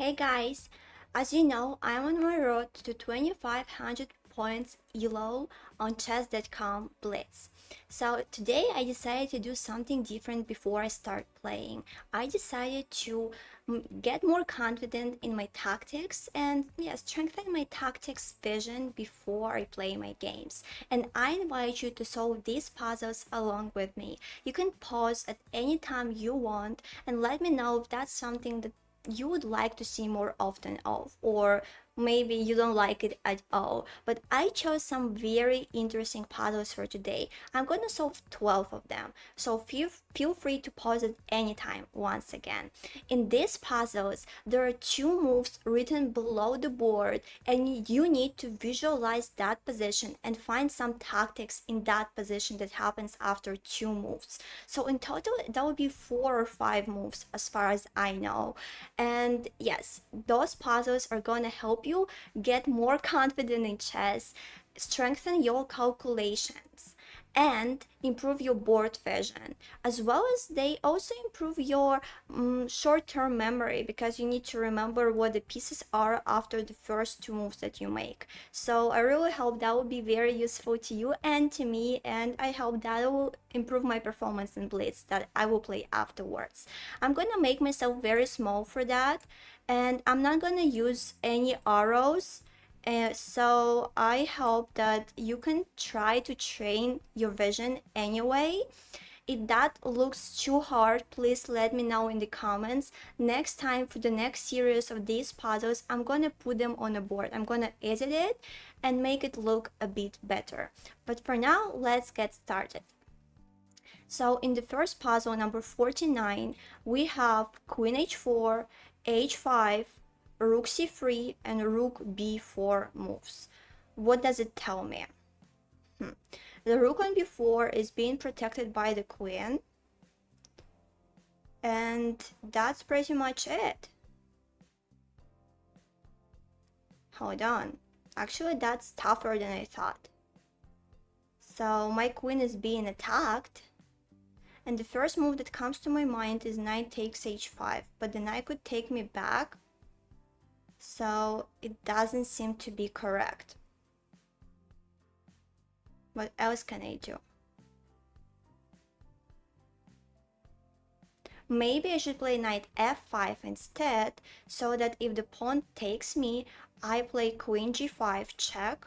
Hey guys, as you know, I'm on my road to 2500 points ELO on chess.com Blitz. So today I decided to do something different before I start playing. I decided to get more confident in my tactics and strengthen my tactics vision before I play my games. And I invite you to solve these puzzles along with me. You can pause at any time you want and let me know if that's something that you would like to see more often of, or maybe you don't like it at all. But I chose some very interesting puzzles for today. I'm gonna solve 12 of them, so feel free to pause at any time. Once again, in these puzzles there are two moves written below the board, and you need to visualize that position and find some tactics in that position that happens after two moves. So in total that would be 4 or 5 moves as far as I know. And yes, those puzzles are going to help you get more confident in chess, strengthen your calculations, and improve your board vision, as well as they also improve your short-term memory, because you need to remember what the pieces are after the first two moves that you make. So I really hope that will be very useful to you and to me, and I hope that will improve my performance in Blitz that I will play afterwards. I'm gonna make myself very small for that, and I'm not gonna use any arrows. So I hope that you can try to train your vision anyway. If that looks too hard, please let me know in the comments. Next time, for the next series of these puzzles, I'm gonna put them on a board. I'm gonna edit it and make it look a bit better. But for now, let's get started. So in the first puzzle, number 49, we have Queen h4, h5, Rook c3, and Rook b4 moves. What does it tell me? The Rook on b4 is being protected by the Queen, and that's pretty much it. Hold on. Actually, that's tougher than I thought. So my Queen is being attacked. And the first move that comes to my mind is knight takes h5, but the knight could take me back, so it doesn't seem to be correct. What else can I do? Maybe I should play knight f5 instead, so that if the pawn takes me, I play queen g5 check,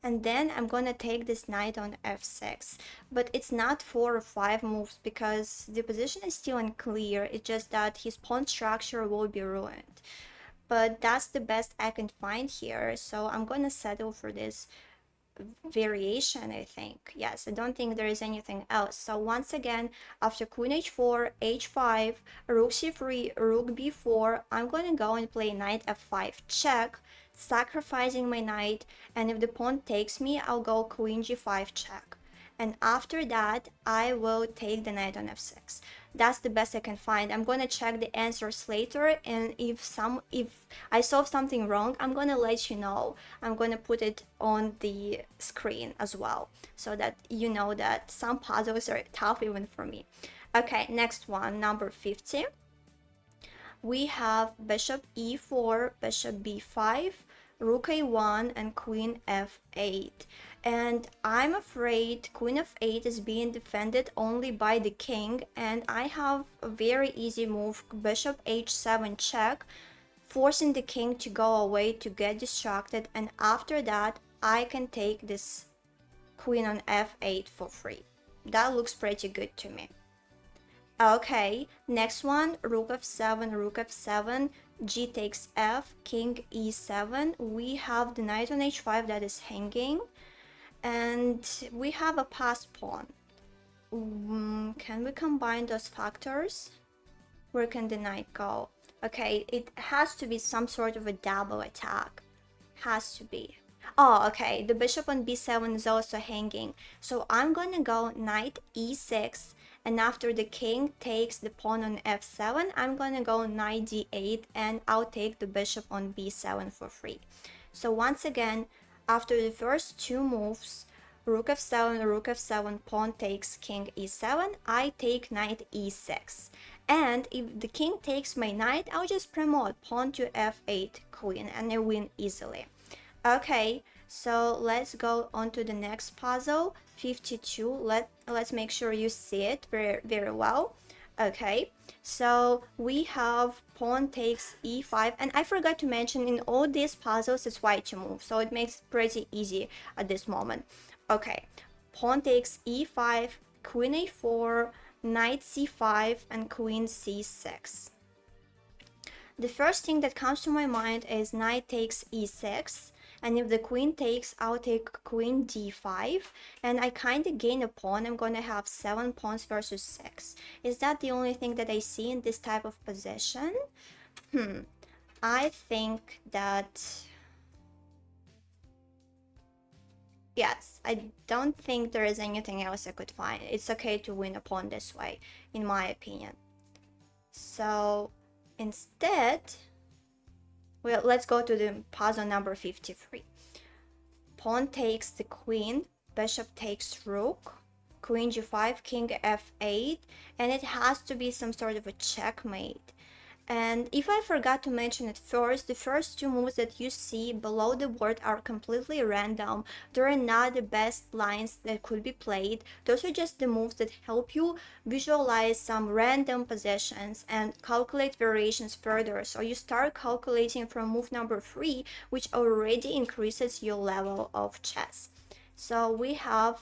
and then I'm gonna take this knight on f6. But it's not 4 or 5 moves, because the position is still unclear. It's just that his pawn structure will be ruined. But that's the best I can find here, so I'm gonna settle for this variation, I think. Yes, I don't think there is anything else. So once again, after queen h4, h5, rook c3, rook b4, I'm gonna go and play knight f5 check, sacrificing my knight, and if the pawn takes me, I'll go queen g5 check. And after that, I will take the knight on f6. That's the best I can find. I'm gonna check the answers later, and if I solve something wrong, I'm gonna let you know. I'm gonna put it on the screen as well, so that you know that some puzzles are tough even for me. Okay, next one, number 50. We have bishop e4, bishop b5, rook a1, and queen f8. And I'm afraid queen f8 is being defended only by the king, and I have a very easy move, bishop h7 check, forcing the king to go away to get distracted, and after that I can take this queen on f8 for free. That looks pretty good to me. Okay, next one, rook f7, g takes f, king e7. We have the knight on h5 that is hanging, and we have a passed pawn. Can we combine those factors? Where can the knight go? Okay, it has to be some sort of a double attack. Has to be. Oh, okay, the bishop on b7 is also hanging. So I'm gonna go knight e6, and after the king takes the pawn on f7, I'm gonna go knight d8, and I'll take the bishop on b7 for free. So once again, after the first two moves, rook f7, pawn takes king e7, I take knight e6. And if the king takes my knight, I'll just promote pawn to f8, queen, and I win easily. Okay, so let's go on to the next puzzle, 52. Let's make sure you see it very well. Okay, so we have pawn takes e5, and I forgot to mention in all these puzzles it's white to move, so it makes it pretty easy at this moment. Okay, pawn takes e5, queen a4, knight c5, and queen c6. The first thing that comes to my mind is knight takes e6, and if the queen takes, I'll take queen d5, and I kind of gain a pawn. I'm gonna have 7 pawns versus 6. Is that the only thing that I see in this type of position? I think that... yes, I don't think there is anything else I could find. It's okay to win a pawn this way, in my opinion. So instead, well, let's go to the puzzle number 53. Pawn takes the queen, bishop takes rook, queen g5, king f8, and it has to be some sort of a checkmate. And if I forgot to mention it first, the first two moves that you see below the board are completely random. They are not the best lines that could be played. Those are just the moves that help you visualize some random positions and calculate variations further. So you start calculating from move number 3, which already increases your level of chess. So we have,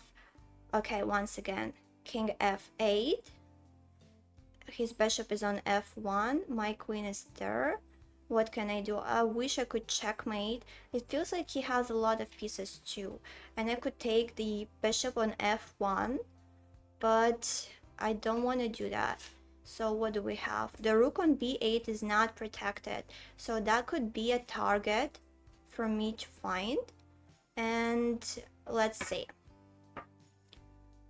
okay, once again, king f8. His bishop is on f1, my queen is there. What can I do? I wish I could checkmate. It feels like he has a lot of pieces too, and I could take the bishop on f1, but I don't want to do that. So what do we have? The rook on b8 is not protected, so that could be a target for me to find. And let's see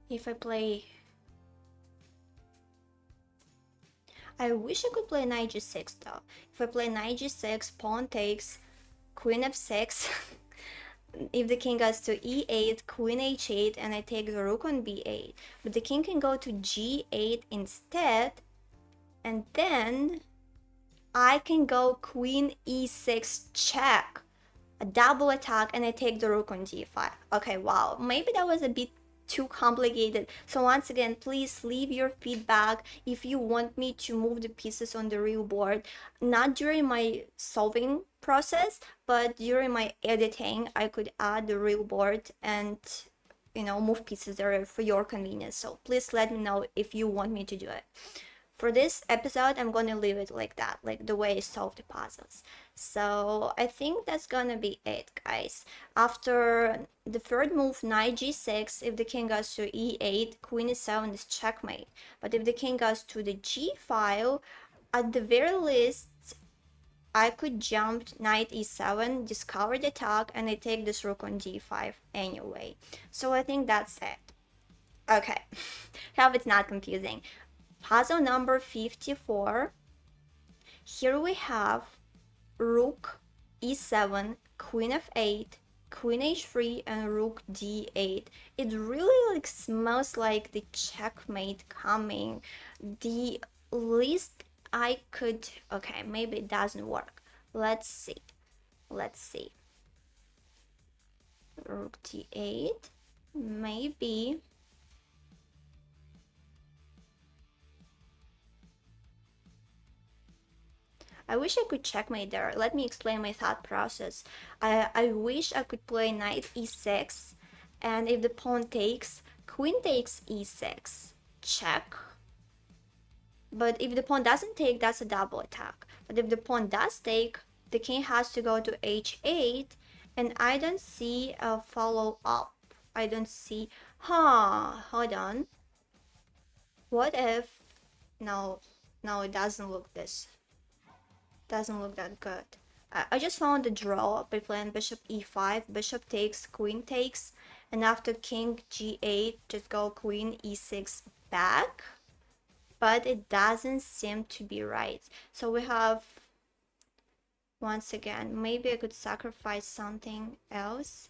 if I play... I wish I could play knight g6 though. If I play knight g6, pawn takes, queen f6. If the king goes to e8, queen h8, and I take the rook on b8. But the king can go to g8 instead, and then I can go queen e6 check. A double attack, and I take the rook on d5. Okay, wow, maybe that was a bit too complicated. So once again, please leave your feedback if you want me to move the pieces on the real board, not during my solving process, but during my editing. I could add the real board and, you know, move pieces there for your convenience. So please let me know if you want me to do it. For this episode, I'm gonna leave it like that, like the way I solve the puzzles. So I think that's gonna be it, guys. After the third move, knight g6, if the king goes to e8, queen e7 is checkmate. But if the king goes to the g file, at the very least, I could jump knight e7, discover the attack, and I take this rook on d5 anyway. So I think that's it. Okay, hope it's not confusing. Puzzle number 54. Here we have rook e7, queen f8, queen h3, and rook d8. It really like smells like the checkmate coming. The least I could... okay, maybe it doesn't work. Let's see. Rook d8. Maybe... I wish I could checkmate there. Let me explain my thought process. I wish I could play knight e6, and if the pawn takes, queen takes e6, check. But if the pawn doesn't take, that's a double attack. But if the pawn does take, the king has to go to h8, and I don't see a follow-up. I don't see... hold on. What if... no, it doesn't look this... doesn't look that good. I just found a draw by playing bishop e5, bishop takes, queen takes, and after king g8, just go queen e6 back. But it doesn't seem to be right. So we have, once again, maybe I could sacrifice something else.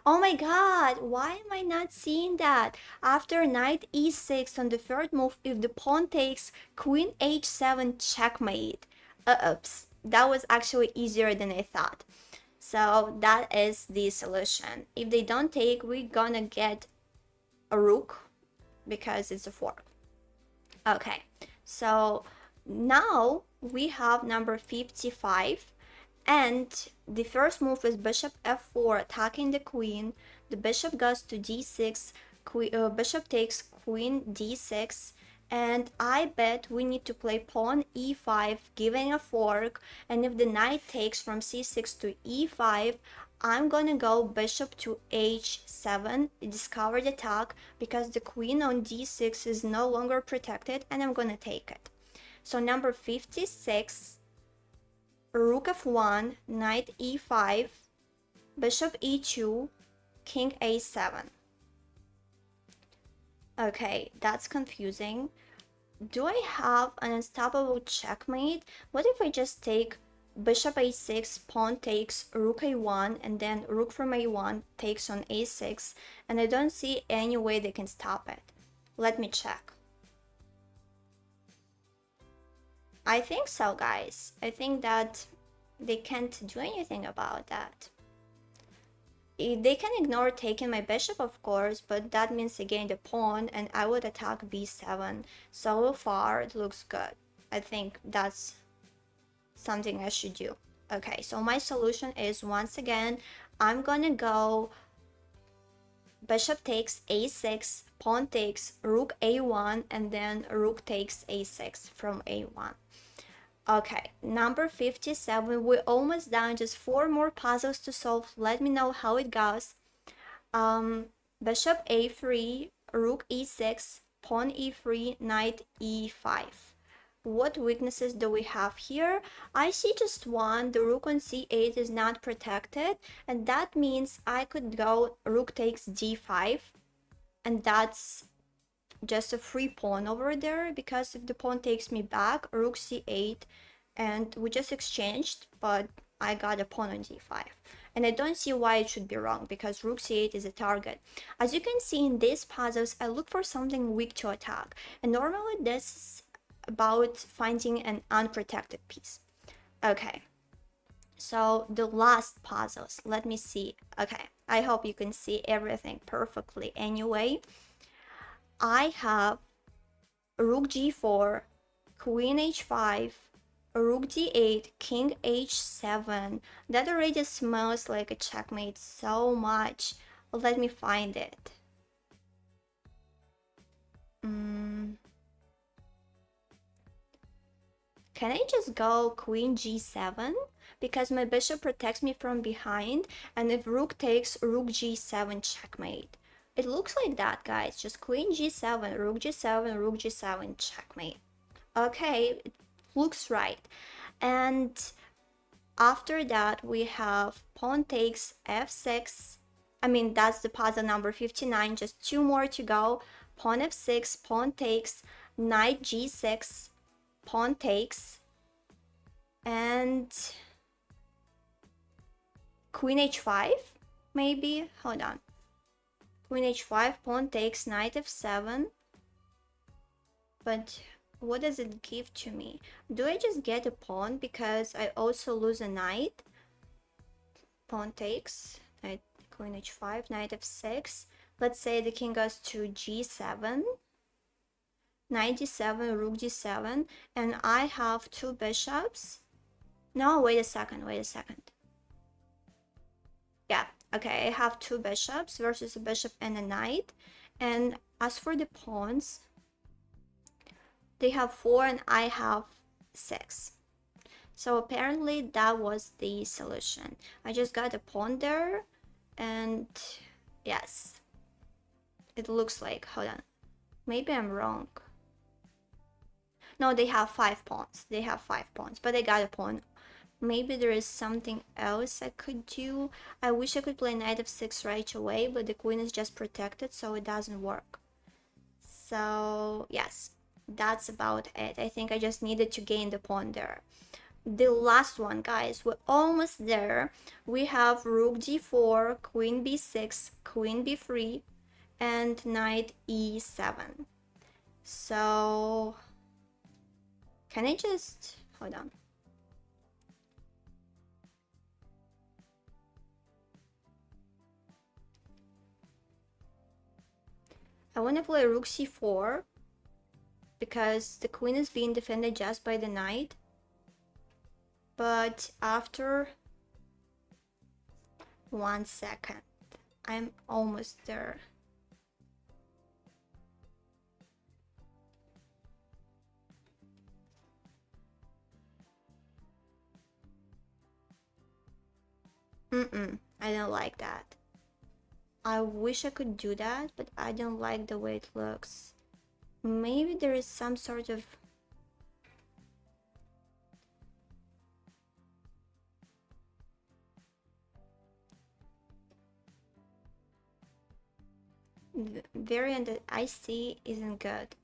Oh my god, why am I not seeing that? After knight e6 on the third move, if the pawn takes, queen h7 checkmate. Oops, that was actually easier than I thought. So that is the solution. If they don't take, we're gonna get a rook because it's a fork. Okay, so now we have number 55, and the first move is bishop f4 attacking the queen. The bishop goes to d6, bishop takes queen d6, and I bet we need to play pawn e5 giving a fork, and if the knight takes from c6 to e5, I'm gonna go bishop to h7, discovered attack, because the queen on d6 is no longer protected, and I'm gonna take it. So number 56, rook f1, knight e5, bishop e2, king a7. Okay, that's confusing. Do I have an unstoppable checkmate? What if I just take bishop a6, pawn takes rook a1, and then rook from a1 takes on a6, and I don't see any way they can stop it. Let me check. I think so, guys. I think that they can't do anything about that. They can ignore taking my bishop, of course, but that means they gain the pawn, and I would attack b7. So far, it looks good. I think that's something I should do. Okay, so my solution is, once again, I'm gonna go bishop takes a6, pawn takes rook a1, and then rook takes a6 from a1. Okay, number 57, we're almost done, just 4 more puzzles to solve. Let me know how it goes. Bishop a3, rook e6, pawn e3, knight e5. What weaknesses do we have here? I see just one. The rook on c8 is not protected, and that means I could go rook takes d5, and that's just a free pawn over there, because if the pawn takes me back, rook c8, and we just exchanged, but I got a pawn on d5. And I don't see why it should be wrong, because rook c8 is a target. As you can see in these puzzles, I look for something weak to attack, and normally this is about finding an unprotected piece. Okay, so the last puzzles, let me see. Okay, I hope you can see everything perfectly anyway. I have rook g4, queen h5, rook d8, king h7. That already smells like a checkmate so much. Let me find it. Can I just go queen g7? Because my bishop protects me from behind, and if rook takes, rook g7 checkmate. It looks like that, guys. Just queen g7, rook g7, rook g7 checkmate. Okay, it looks right. And after that, we have pawn takes f6. I mean, that's the puzzle number 59. Just 2 more to go. Pawn f6, pawn takes, knight g6, pawn takes, and queen h5, maybe. Hold on. Queen h5, pawn takes, knight f7. But what does it give to me? Do I just get a pawn because I also lose a knight? Pawn takes, knight, queen h5, knight f6. Let's say the king goes to g7, knight d7, rook d7, and I have 2 bishops. No, wait a second. Yeah, okay, I have 2 bishops versus a bishop and a knight. And as for the pawns, they have 4 and I have 6. So apparently that was the solution. I just got a pawn there, and yes, it looks like, hold on, maybe I'm wrong. No, they have 5 pawns. But I got a pawn. Maybe there is something else I could do. I wish I could play knight f6 right away, but the queen is just protected, so it doesn't work. So yes, that's about it. I think I just needed to gain the pawn there. the last one, guys. We're almost there. We have rook d4, queen b6, queen b3, and knight e7. So can I just hold on? I want to play rook c4 because the queen is being defended just by the knight. But after 1 second, I'm almost there. I don't like that. I wish I could do that, but I don't like the way it looks. Maybe there is some sort of variant that I see isn't good.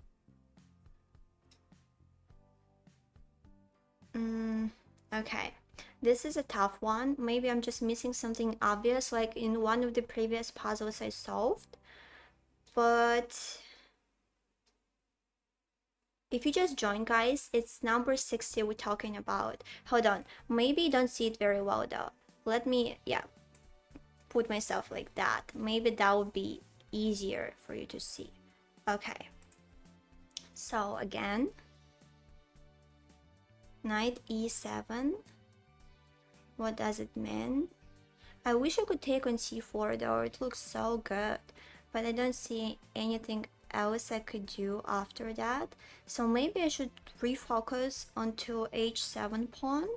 Okay, this is a tough one. Maybe I'm just missing something obvious, like in one of the previous puzzles I solved. But if you just join, guys, it's number 60 we're talking about. Hold on, maybe you don't see it very well though. Let me, yeah, put myself like that. Maybe that would be easier for you to see. Okay, so again, knight e7. What does it mean? I wish I could take on c4 though, it looks so good, but I don't see anything else I could do after that. So maybe I should refocus onto h7 pawn,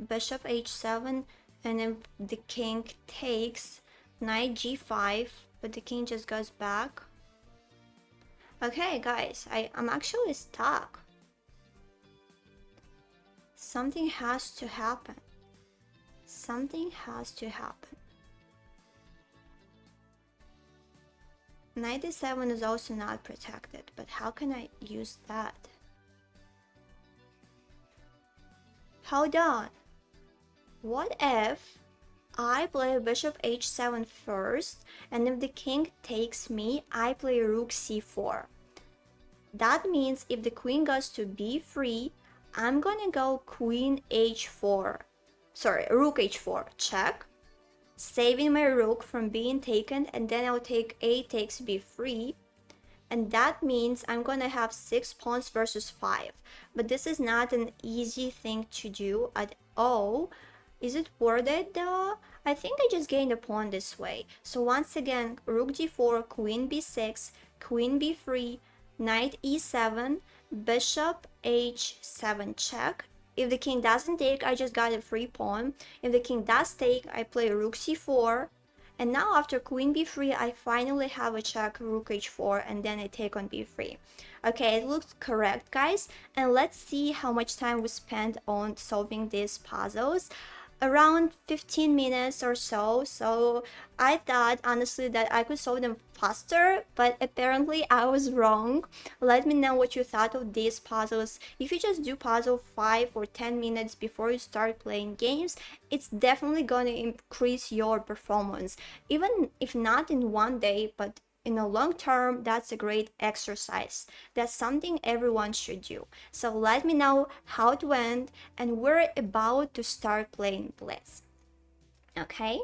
bishop h7, and then the king takes, knight g5, but the king just goes back. Okay, guys, I'm actually stuck. Something has to happen. Something has to happen. Knight e7 is also not protected, but how can I use that? Hold on. What if I play bishop h7 first, and if the king takes me, I play rook c4? That means if the queen goes to b3, I'm gonna go queen h4. Sorry, rook h4, check, saving my rook from being taken, and then I'll take a takes b3, and that means I'm gonna have 6 pawns versus 5. But this is not an easy thing to do at all. Is it worth it though? I think I just gained a pawn this way. So once again, rook d4, queen b6, queen b3, knight e7, bishop h7 check. If the king doesn't take, I just got a free pawn. If the king does take, I play rook c4. And now after queen b3, I finally have a check, rook h4, and then I take on b3. Okay, it looks correct, guys. And let's see how much time we spent on solving these puzzles. Around 15 minutes or so. So I thought honestly that I could solve them faster, but apparently I was wrong. Let me know what you thought of these puzzles. If you just do puzzle 5 or 10 minutes before you start playing games, it's definitely gonna increase your performance. Even if not in one day, but in the long term, that's a great exercise. That's something everyone should do. So let me know how it went, and we're about to start playing Blitz. Okay,